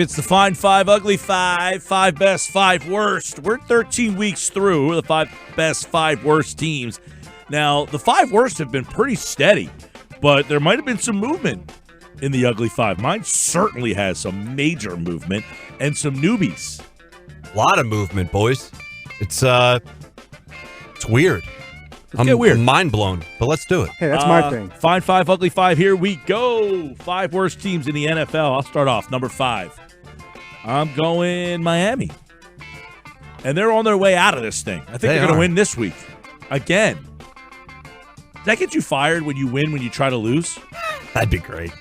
It's the Fine Five, Ugly Five, 5 best, 5 worst. We're 13 weeks through the 5 best, 5 worst teams. Now, the 5 worst have been pretty steady, but there might have been some movement in the Ugly Five. Mine certainly has some major movement and some newbies. A lot of movement, boys. It's weird. I'm weird. Mind blown, but let's do it. Hey, that's my thing. Fine Five, Ugly Five, here we go. 5 worst teams in the NFL. I'll start off. Number 5. I'm going Miami. And they're on their way out of this thing. I think they're going to win this week. Again. Does that get you fired when you win when you try to lose? That'd be great.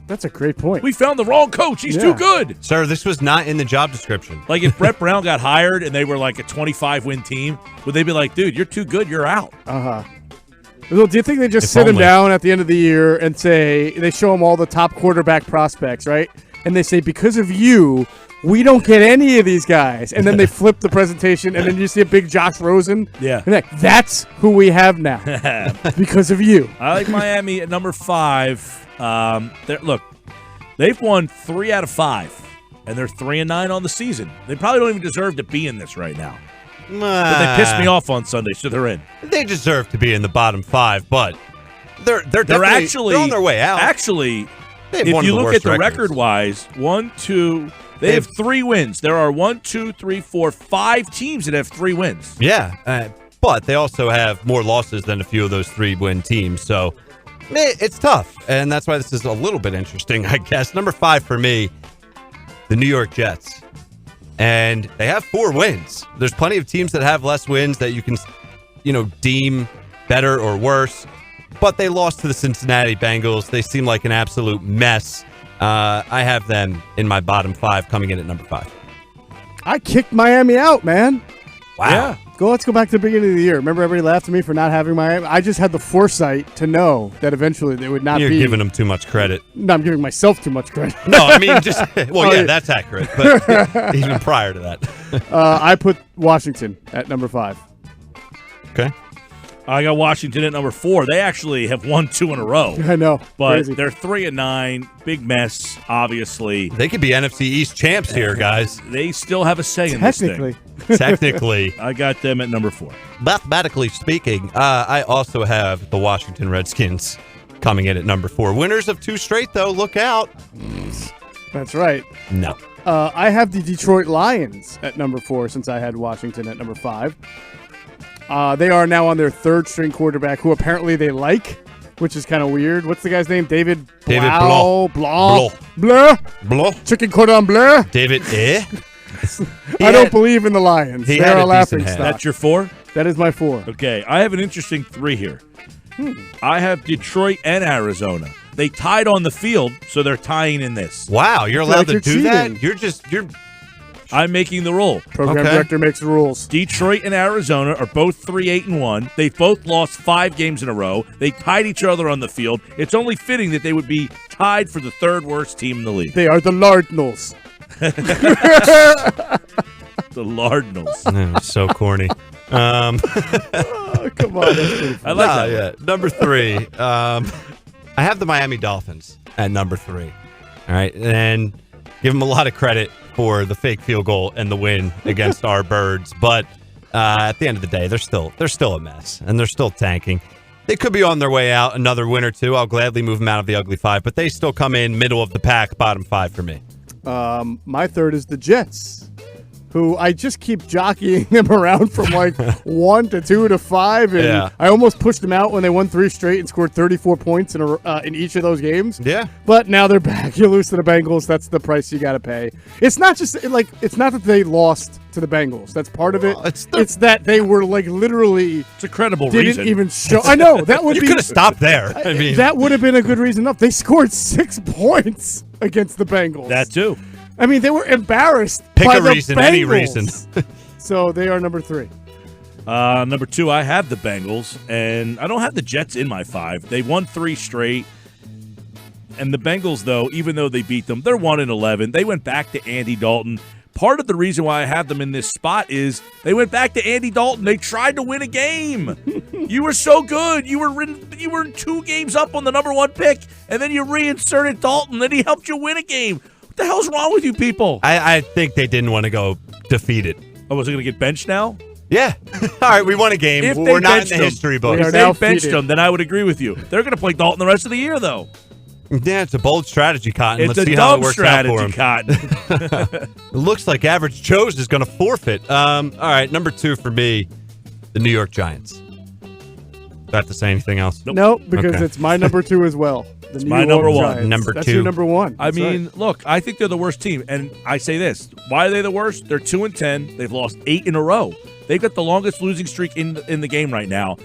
That's a great point. We found the wrong coach. He's too good. Sir, this was not in the job description. Like if Brett Brown got hired and they were like a 25-win team, would they be like, dude, you're too good, you're out? Uh-huh. Well, do you think they just sit him down at the end of the year and say, they show him all the top quarterback prospects, right? And they say, because of you, we don't get any of these guys. And then they flip the presentation, and then you see a big Josh Rosen. Yeah. And that's who we have now because of you. I like Miami at number 5. Look, they've won 3 out of 5, and they're 3-9 on the season. They probably don't even deserve to be in this right now. But they pissed me off on Sunday, so they're in. They deserve to be in the bottom 5, but they're actually on their way out. Actually, if you look at the record-wise, 1, 2, they have 3 wins. There are 1, 2, 3, 4, 5 teams that have 3 wins. Yeah, but they also have more losses than a few of those 3-win teams, so it's tough, and that's why this is a little bit interesting, I guess. Number 5 for me, the New York Jets. And they have 4 wins. There's plenty of teams that have less wins that you can, deem better or worse. But they lost to the Cincinnati Bengals. They seem like an absolute mess. I have them in my bottom 5, coming in at number 5. I kicked Miami out, man. Wow. Yeah. Let's go back to the beginning of the year. Remember everybody laughed at me for not having Miami? I just had the foresight to know that eventually they would not be. You're giving them too much credit. No, I'm giving myself too much credit. No, I mean, that's accurate. But even prior to that. I put Washington at number 5. Okay. I got Washington at number 4. They actually have won 2 in a row. I know. But Crazy. they're 3-9. Big mess, obviously. They could be NFC East champs here, guys. They still have a say in this thing. Technically. I got them at number 4. Mathematically speaking, I also have the Washington Redskins coming in at number 4. Winners of 2 straight, though. Look out. That's right. No. I have the Detroit Lions at number 4 since I had Washington at number 5. They are now on their 3rd-string quarterback, who apparently they like, which is kind of weird. What's the guy's name? David Blau. Chicken cordon bleu. David, I don't believe in the Lions. They are a laughing stock. That's your 4? That is my 4. Okay, I have an interesting 3 here. I have Detroit and Arizona. They tied on the field, so they're tying in this. Wow, you're allowed to do that? I'm making the rule. Program director makes the rules. Detroit and Arizona are both 3-8-1. They both lost 5 games in a row. They tied each other on the field. It's only fitting that they would be tied for the 3rd worst team in the league. They are the Lardnals. The Lardnals. So corny. Come on. I like that. Yeah. Number 3. I have the Miami Dolphins at number 3. All right. And give them a lot of credit for the fake field goal and the win against our Birds. But at the end of the day, they're still a mess, and they're still tanking. They could be on their way out, another win or 2. I'll gladly move them out of the ugly 5, but they still come in middle of the pack, bottom 5 for me. My 3rd is the Jets, who I just keep jockeying them around from like 1 to 2 to 5, and I almost pushed them out when they won 3 straight and scored 34 points in each of those games. Yeah, but now they're back. You lose to the Bengals. That's the price you got to pay. It's not just it's not that they lost to the Bengals. That's part of it. It's that they were like literally. It's a credible didn't reason. Even show. I know that would you be. could have stopped there. I mean, that would have been a good reason enough. They scored 6 points against the Bengals. That too. I mean, they were embarrassed. Pick by a the reason, Bengals. any reason. So they are number 3. Number 2, I have the Bengals, and I don't have the Jets in my 5. They won 3 straight. And the Bengals, though, even though they beat them, they're 1-11. They went back to Andy Dalton. Part of the reason why I have them in this spot is they went back to Andy Dalton. They tried to win a game. You were so good. You were 2 games up on the number 1 pick, and then you reinserted Dalton, and he helped you win a game. the hell's wrong with you people? I think they didn't want to go defeated. Oh, was it going to get benched now? Yeah. All right, we won a game. If We're they not in benched the them- history books. If they benched them, then I would agree with you. They're going to play Dalton the rest of the year, though. Yeah, it's a bold strategy, Cotton. It's Let's a see how it dumb works out for strategy, him. Cotton. It looks like Average Joe's is going to forfeit. All right, number 2 for me, the New York Giants. Do I have to say anything else? No, because Okay. it's my number 2 as well. It's my number 1. Number That's 2. your number 1. I mean, look, I think they're the worst team. And I say this. Why are they the worst? They're 2-10. They've lost 8 in a row. They've got the longest losing streak in the game right now.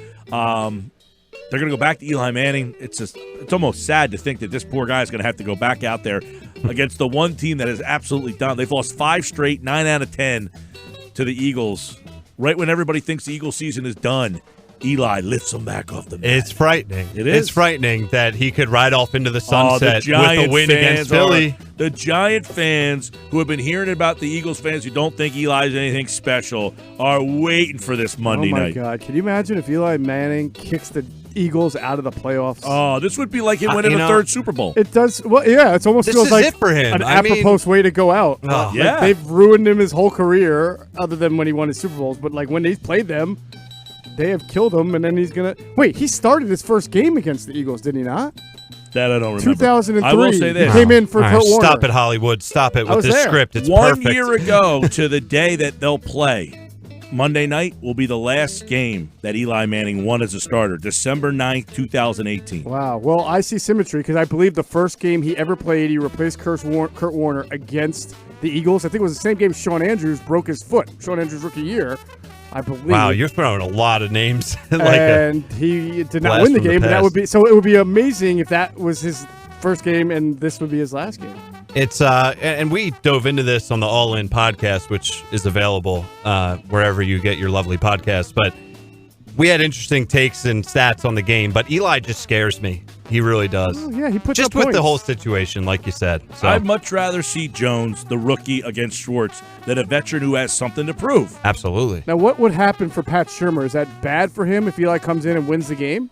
They're going to go back to Eli Manning. It's almost sad to think that this poor guy is going to have to go back out there against the one team that is absolutely done. They've lost 5 straight, 9 out of 10 to the Eagles. Right when everybody thinks the Eagles season is done, Eli lifts them back off the mat. It's frightening. It is. It's frightening that he could ride off into the sunset with Giant a win against fans Philly. The Giant fans who have been hearing about the Eagles fans who don't think Eli's anything special are waiting for this Monday night. night. Oh, my God. Can you imagine if Eli Manning kicks the Eagles out of the playoffs? Oh, this would be like him winning the third Super Bowl. It does. Well, yeah, it almost This feels is like it for him. an I mean- apropos way to go out. Oh. Yeah. They've ruined him his whole career other than when he won his Super Bowls. But, like, when he's played them, they have killed him, and then he's going to – wait, he started his first game against the Eagles, did he not? That I don't remember. 2003. I will say this. He came in for All Kurt right, Warner. stop it, Hollywood. Stop it I with was this there. script. It's 1 perfect. year ago to the day that they'll play, Monday night will be the last game that Eli Manning won as a starter, December 9th, 2018. Wow. Well, I see symmetry because I believe the first game he ever played, he replaced Kurt Warner against the Eagles. I think it was the same game Shawn Andrews broke his foot. Shawn Andrews' rookie year, I believe. Wow, you're throwing a lot of names. And he did not blast win the from the game, but that past. would be so. It would be amazing if that was his first game and this would be his last game. It's and we dove into this on the All In podcast, which is available wherever you get your lovely podcasts. But we had interesting takes and stats on the game. But Eli just scares me. He really does. Oh, yeah, he puts just up with points. the whole situation, like you said. So I'd much rather see Jones, the rookie, against Schwartz than a veteran who has something to prove. absolutely. Now, what would happen for Pat Shurmur? Is that bad for him if Eli comes in and wins the game?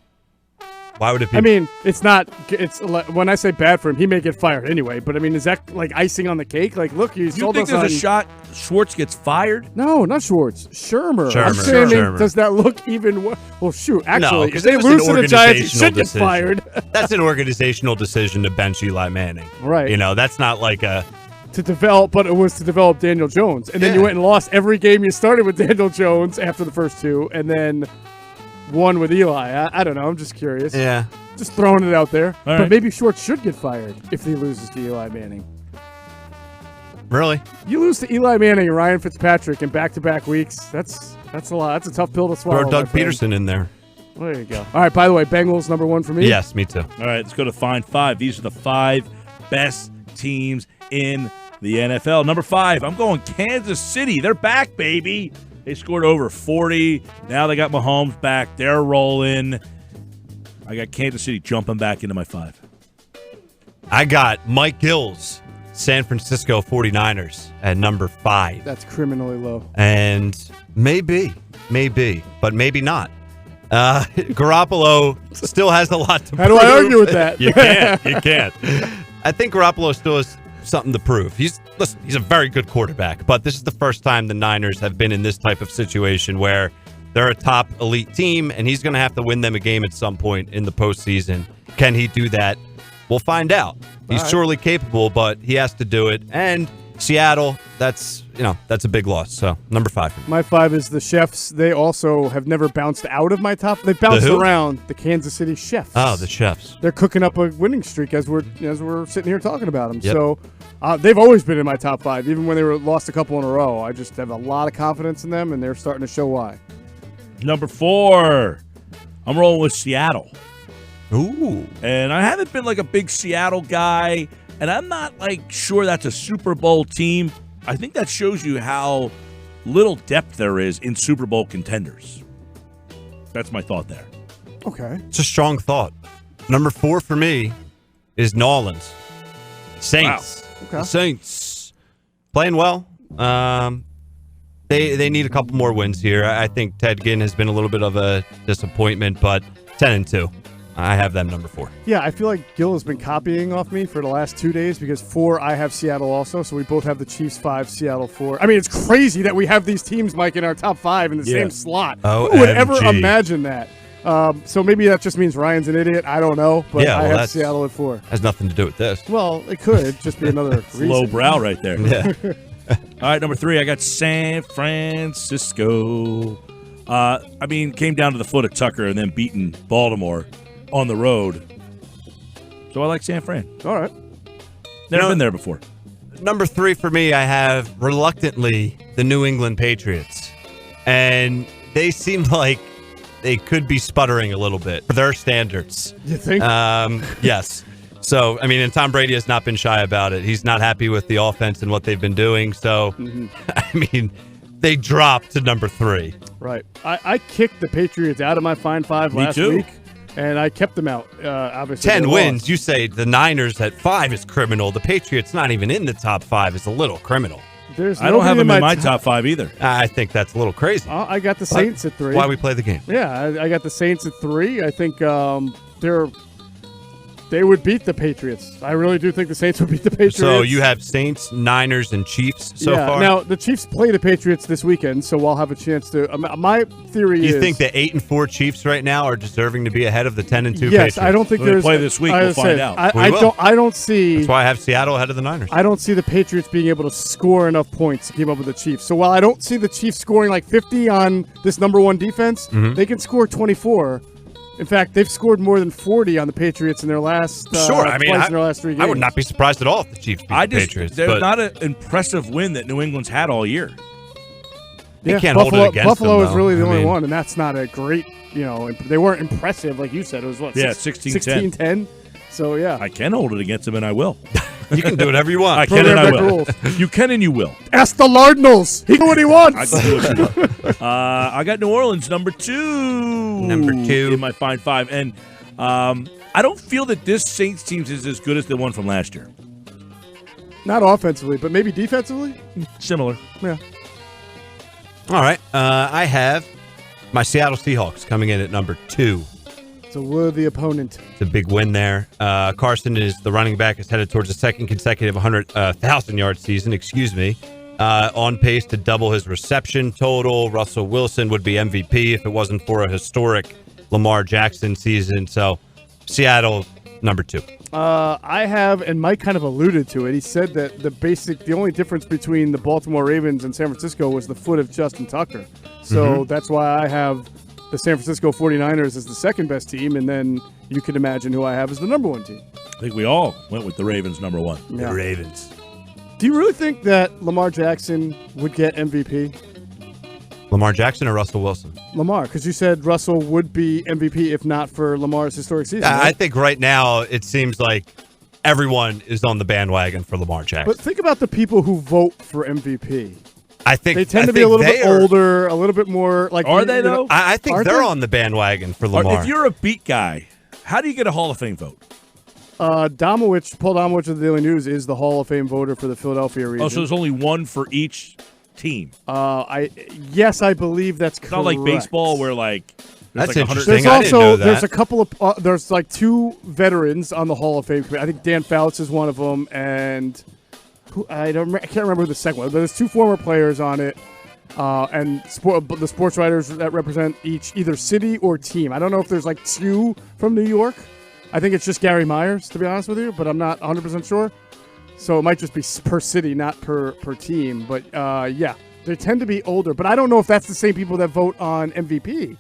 Why would it be? I mean, it's not. It's when I say bad for him, he may get fired anyway. But I mean, is that like icing on the cake? Like, look, you You sold think us there's on. a shot Schwartz gets fired? No, not Schwartz. Shurmur. I'm Shurmur. saying, Shurmur. does that look even? Well, shoot. Actually, if 'cause they it was an lose to the Giants, he organizational should get decision. fired. That's an organizational decision to bench Eli Manning. Right. You know, that's not like a. To develop, but it was to develop Daniel Jones, and then you Yeah. went and lost every game you started with Daniel Jones after the first two, and then won with Eli. I don't know. I'm just curious. Yeah. Just throwing it out there. All But right. maybe Schwartz should get fired if he loses to Eli Manning. Really? You lose to Eli Manning and Ryan Fitzpatrick in back-to-back weeks. That's a lot. That's a tough pill to swallow. Throw my Doug friend. Peterson in there. There you go. All right. By the way, Bengals number 1 for me. Yes, me too. All right, let's go to Find 5. These are the 5 best teams in the NFL. Number 5, I'm going Kansas City. They're back, baby. They scored over 40. Now they got Mahomes back. They're rolling. I got Kansas City jumping back into my 5. I got Mike Gill's San Francisco 49ers at number 5. That's criminally low. And maybe, but maybe not. Garoppolo still has a lot to How prove. do I argue with that? You can't. I think Garoppolo still has something to prove. He's a very good quarterback, but this is the first time the Niners have been in this type of situation where they're a top elite team, and he's going to have to win them a game at some point in the postseason. Can he do that? We'll find out. He's surely capable, but he has to do it. And Seattle, that's a big loss. So number 5 for me. My 5 is the Chefs. They also have never bounced out of my top. They bounced who? around the Kansas City Chefs. Oh, the Chefs. They're cooking up a winning streak as we're sitting here talking about them. Yep. So they've always been in my top 5, even when they were lost a couple in a row. I just have a lot of confidence in them, and they're starting to show why. Number 4, I'm rolling with Seattle. Ooh. And I haven't been like a big Seattle guy, and I'm not like sure that's a Super Bowl team. I think that shows you how little depth there is in Super Bowl contenders. That's my thought there. Okay. It's a strong thought. Number 4 for me is New Orleans. Saints. Wow. Okay. The Saints. Playing well. They need a couple more wins here. I think Ted Ginn has been a little bit of a disappointment, but 10-2. I have them number 4. Yeah, I feel like Gill has been copying off me for the last 2 days because 4, I have Seattle also, so we both have the Chiefs 5, Seattle 4. I mean, it's crazy that we have these teams, Mike, in our top 5 in the same slot. Who would ever imagine that? So maybe that just means Ryan's an idiot. I don't know, but I have Seattle at 4. Has nothing to do with this. Well, it could just be another reason. Low brow right there. Yeah. All right, number 3, I got San Francisco. Came down to the foot of Tucker and then beating Baltimore on the road. So I like San Fran. All right. Never been there before. Number 3 for me, I have reluctantly the New England Patriots. And they seem like they could be sputtering a little bit for their standards. You think? Yes. So, and Tom Brady has not been shy about it. He's not happy with the offense and what they've been doing. So, they dropped to number 3. Right. I kicked the Patriots out of my Fine 5 last week, and I kept them out, obviously. 10 wins. You say the Niners at 5 is criminal. The Patriots not even in the top 5 is a little criminal. I don't have them in my top 5 either. I think that's a little crazy. I got the Saints at 3. Why we play the game? Yeah, I got the Saints at 3. I think they would beat the Patriots. I really do think the Saints would beat the Patriots. So you have Saints, Niners, and Chiefs so far? Now, the Chiefs play the Patriots this weekend, so we'll have a chance to. My theory is. You think the 8-4 Chiefs right now are deserving to be ahead of the 10-2 Patriots? Yes, I don't think when there's. Play this week, we'll find out. I don't see. That's why I have Seattle ahead of the Niners. I don't see the Patriots being able to score enough points to keep up with the Chiefs. So while I don't see the Chiefs scoring like 50 on this number 1 defense, they can score 24. In fact, they've scored more than 40 on the Patriots in their last in their last 3 games. I would not be surprised at all if the Chiefs beat the Patriots. They're not an impressive win that New England's had all year. They can't hold it against Buffalo them, is really the only one, and that's not a great, they weren't impressive like you said. It was what? 16-10. So, yeah. I can hold it against them, and I will. You can do whatever you want. I can and I will. You can and you will. Ask the Lardnals. He can do what he wants. I can do what you want. I got New Orleans number 2. Number 2 in my Fine 5, and I don't feel that this Saints team is as good as the one from last year. Not offensively, but maybe defensively. Similar. Yeah. All right. I have my Seattle Seahawks coming in at number 2. It's a worthy opponent. It's a big win there. Carson is the running back, is headed towards a second consecutive 100,000-yard season. On pace to double his reception total. Russell Wilson would be MVP if it wasn't for a historic Lamar Jackson season. So, Seattle, number 2. I have, and Mike kind of alluded to it. He said that the only difference between the Baltimore Ravens and San Francisco was the foot of Justin Tucker. So that's why I have the San Francisco 49ers as the second best team, and then you can imagine who I have as the number 1 team. I think we all went with the Ravens number 1. Yeah. The Ravens. Do you really think that Lamar Jackson would get MVP? Lamar Jackson or Russell Wilson? Lamar, because you said Russell would be MVP if not for Lamar's historic season. Right? I think right now it seems like everyone is on the bandwagon for Lamar Jackson. But think about the people who vote for MVP. I think they tend to be a little bit older, a little bit more like. Are they though? I think they're on the bandwagon for Lamar. If you're a beat guy, how do you get a Hall of Fame vote? Paul Domowitch of the Daily News is the Hall of Fame voter for the Philadelphia region. Oh, so there's only one for each team. I believe that's correct. It's not like baseball where that's like interesting. I didn't know that. There's a couple of there's like 2 veterans on the Hall of Fame committee. I think Dan Fouts is one of them, and I can't remember the second one. But there's 2 former players on it, and the sports writers that represent either city or team. I don't know if there's like 2 from New York. I think it's just Gary Myers, to be honest with you, but I'm not 100% sure. So it might just be per city, not per team. But yeah, they tend to be older. But I don't know if that's the same people that vote on MVP.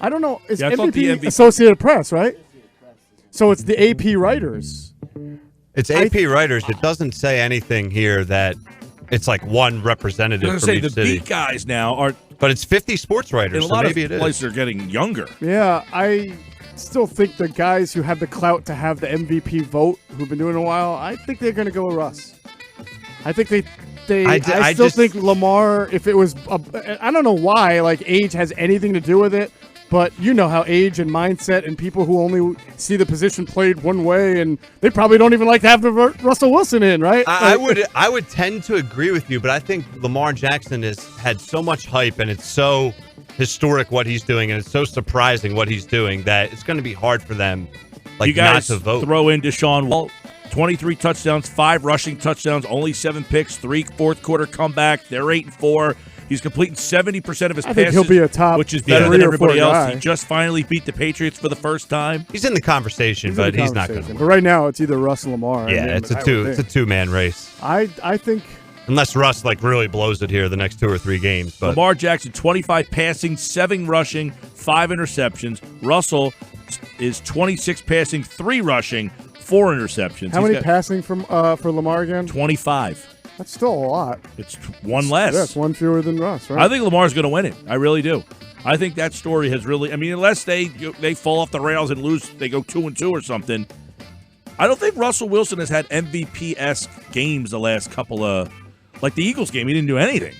I don't know. It's MVP Associated Press, right? So it's the AP writers. It's AP writers. It doesn't say anything here that it's like one representative from each the city. beat guys now are, but it's 50 sports writers. And a lot of places are getting younger. Yeah, I still think the guys who have the clout to have the MVP vote, who've been doing it a while, I think they're going to go with Russ. I think I still think Lamar, if it was, I don't know why, like age has anything to do with it, but you know how age and mindset and people who only see the position played one way, and they probably don't even like to have the Russell Wilson in, right? I would tend to agree with you, but I think Lamar Jackson has had so much hype, and it's so historic what he's doing, and it's so surprising what he's doing that it's going to be hard for them, you guys not to vote. Throw in Deshaun Wall, 23 touchdowns, 5 rushing touchdowns, only 7 picks, 3 fourth-quarter comebacks. They're 8-4. He's completing 70% of his passes, think he'll be a top which is better than 3 or everybody 4 else. guy. He just finally beat the Patriots for the first time. He's in the conversation, but he's not going to But win. right now, it's either Russ or Lamar. Yeah, it's a two-man race. I think Unless Russ really blows it here the next 2 or 3 games. But Lamar Jackson, 25 passing, 7 rushing, 5 interceptions. Russell is 26 passing, 3 rushing, 4 interceptions. how many passing for Lamar again? 25. That's still a lot. It's one less. Yeah, it's one fewer than Russ, right? I think Lamar's going to win it. I really do. I think that story has really. I mean, unless they fall off the rails and lose, they go 2-2 or something. I don't think Russell Wilson has had MVP-esque games the last couple of, like the Eagles game. He didn't do anything.